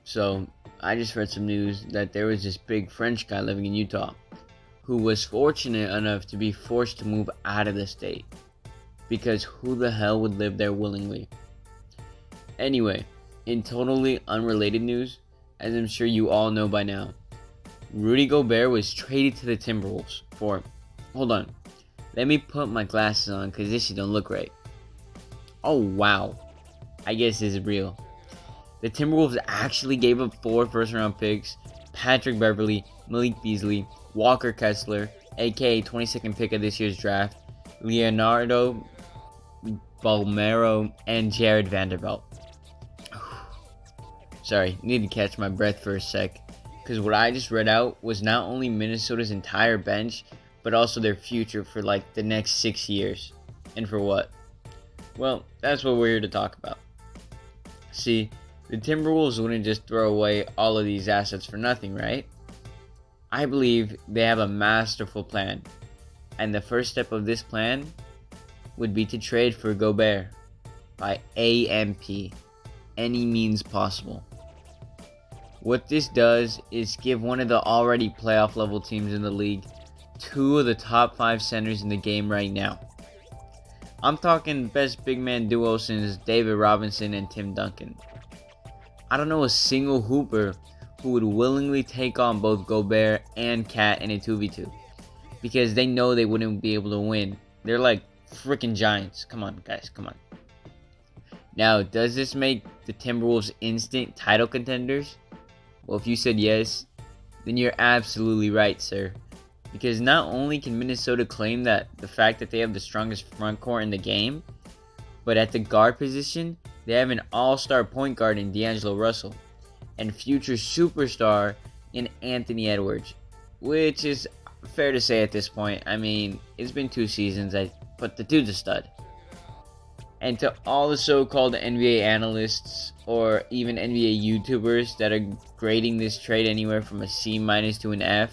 So I just read some news that there was this big French guy living in Utah who was fortunate enough to be forced to move out of the state because who the hell would live there willingly? Anyway, in totally unrelated news, as I'm sure you all know by now, Rudy Gobert was traded to the Timberwolves for, hold on, let me put my glasses on because this shit don't look right. Oh wow, I guess this is real. The Timberwolves actually gave up 4 first-round picks, Patrick Beverley, Malik Beasley, Walker Kessler, aka 22nd pick of this year's draft, Leonardo Balmero, and Jared Vanderbilt. Sorry, need to catch my breath for a sec, because what I just read out was not only Minnesota's entire bench, but also their future for like the next 6 years. And for what? Well, that's what we're here to talk about. See, the Timberwolves wouldn't just throw away all of these assets for nothing, right? I believe they have a masterful plan, and the first step of this plan would be to trade for Gobert by AMP, any means possible. What this does is give one of the already playoff level teams in the league 2 of the top 5 centers in the game right now. I'm talking best big man duo since David Robinson and Tim Duncan. I don't know a single hooper who would willingly take on both Gobert and Cat in a 2v2 because they know they wouldn't be able to win. They're like freaking giants. Come on, guys, come on. Now, does this make the Timberwolves instant title contenders? Well, if you said yes, then you're absolutely right, sir. Because not only can Minnesota claim that the fact that they have the strongest front court in the game, but at the guard position, they have an all-star point guard in D'Angelo Russell and future superstar in Anthony Edwards, which is fair to say at this point. I mean, it's been 2 seasons, but the dude's a stud. And to all the so-called NBA analysts or even NBA YouTubers that are grading this trade anywhere from a C- to an F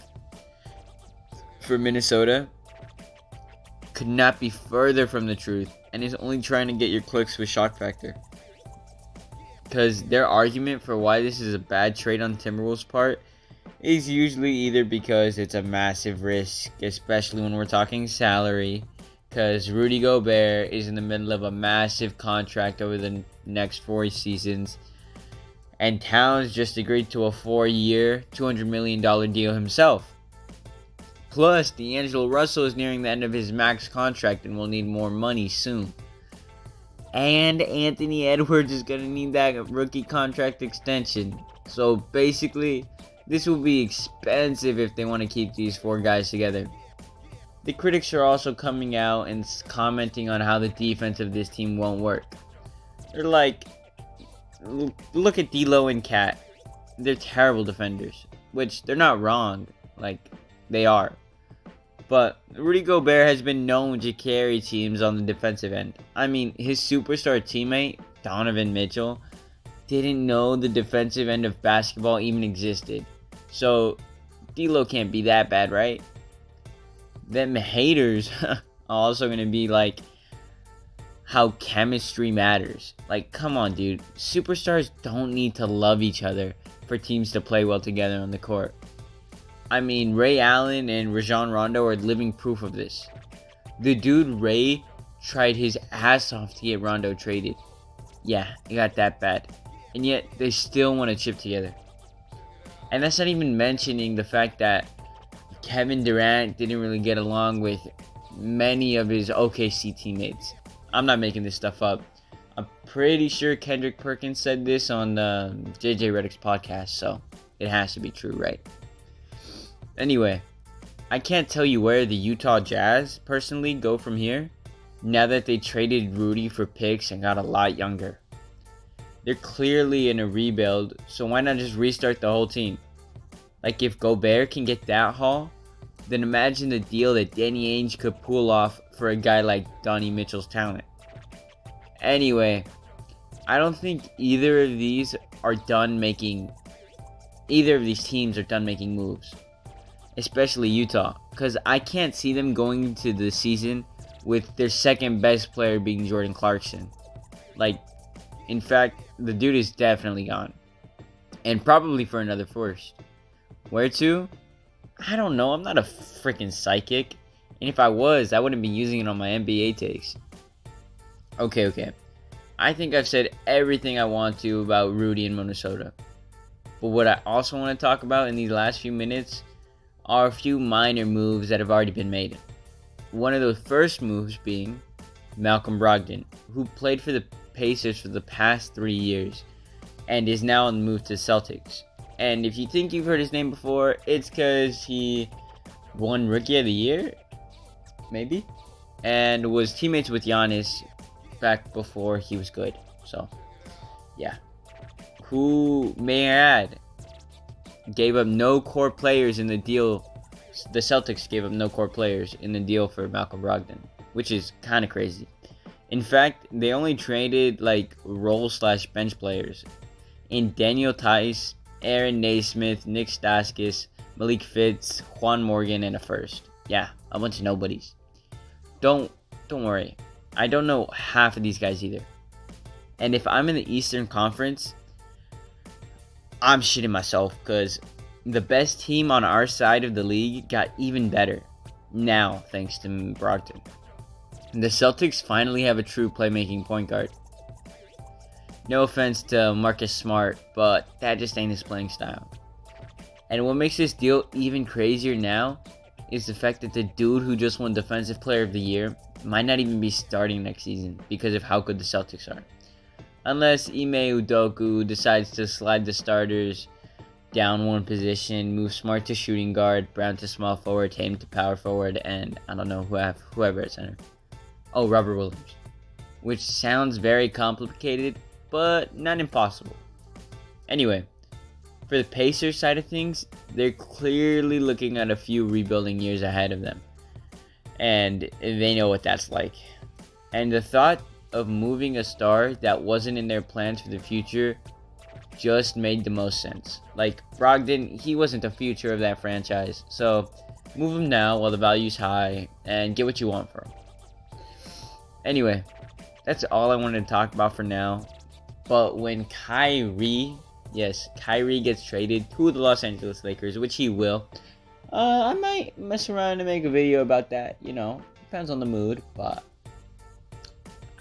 for Minnesota, could not be further from the truth and is only trying to get your clicks with shock factor. Because their argument for why this is a bad trade on Timberwolves' part is usually either because it's a massive risk, especially when we're talking salary, because Rudy Gobert is in the middle of a massive contract over the next 4 seasons, and Towns just agreed to a 4-year, $200 million deal himself. Plus, D'Angelo Russell is nearing the end of his max contract and will need more money soon. And Anthony Edwards is going to need that rookie contract extension. So basically, this will be expensive if they want to keep these 4 guys together. The critics are also coming out and commenting on how the defense of this team won't work. They're like, look at D'Lo and Cat. They're terrible defenders, which they're not wrong. Like, they are. But Rudy Gobert has been known to carry teams on the defensive end. I mean, his superstar teammate, Donovan Mitchell, didn't know the defensive end of basketball even existed. So, D'Lo can't be that bad, right? Them haters are also going to be like, how chemistry matters. Like, come on, dude. Superstars don't need to love each other for teams to play well together on the court. I mean, Ray Allen and Rajon Rondo are living proof of this. The dude Ray tried his ass off to get Rondo traded. Yeah, it got that bad. And yet, they still want to chip together. And that's not even mentioning the fact that Kevin Durant didn't really get along with many of his OKC teammates. I'm not making this stuff up. I'm pretty sure Kendrick Perkins said this on JJ Redick's podcast, so it has to be true, right? Anyway, I can't tell you where the Utah Jazz personally go from here, now that they traded Rudy for picks and got a lot younger. They're clearly in a rebuild, so why not just restart the whole team? Like, if Gobert can get that haul, then imagine the deal that Danny Ainge could pull off for a guy like Donnie Mitchell's talent. Anyway, I don't think either of these teams are done making moves. Especially Utah, because I can't see them going into the season with their second best player being Jordan Clarkson. Like, in fact, the dude is definitely gone. and probably for another first. Where to? I don't know. I'm not a freaking psychic. And if I was, I wouldn't be using it on my NBA takes. Okay. I think I've said everything I want to about Rudy in Minnesota. But what I also want to talk about in these last few minutes are a few minor moves that have already been made. One of those first moves being Malcom Brogden, who played for the Pacers for the past 3 years and is now on the move to Celtics. And if you think you've heard his name before, it's because he won Rookie of the Year, maybe, and was teammates with Giannis back before he was good. So, yeah. Who, may I add, gave up no core players in the deal. The Celtics gave up no core players in the deal for Malcom Brogden, which is kind of crazy. In fact, they only traded like role/bench players in Daniel Tice, Aaron Naismith, Nick Staskis, Malik Fitz, Juan Morgan, and a first. Yeah, a bunch of nobodies. Don't worry. I don't know half of these guys either. And if I'm in the Eastern Conference, I'm shitting myself because the best team on our side of the league got even better now thanks to Brogdon. The Celtics finally have a true playmaking point guard. No offense to Marcus Smart, but that just ain't his playing style. And what makes this deal even crazier now is the fact that the dude who just won Defensive Player of the Year might not even be starting next season because of how good the Celtics are. Unless Ime Udoka decides to slide the starters down one position, move Smart to shooting guard, Brown to small forward, Tatum to power forward, and I don't know whoever at center. Oh, Robert Williams. Which sounds very complicated, but not impossible. Anyway, for the Pacers side of things, they're clearly looking at a few rebuilding years ahead of them. And they know what that's like. And the thought of moving a star that wasn't in their plans for the future just made the most sense. Like, Brogdon, he wasn't the future of that franchise. So, move him now while the value's high and get what you want for him. Anyway, that's all I wanted to talk about for now. But when Kyrie gets traded to the Los Angeles Lakers, which he will, I might mess around and make a video about that. Depends on the mood, but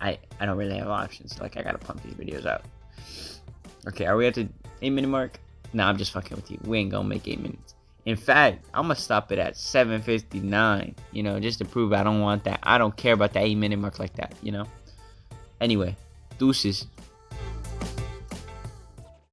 I don't really have options. Like, I gotta pump these videos out. Okay, are we at the 8-minute mark? Nah, I'm just fucking with you. We ain't gonna make 8 minutes. In fact, I'm gonna stop it at 7:59. Just to prove I don't want that. I don't care about the 8-minute mark like that. Anyway, deuces.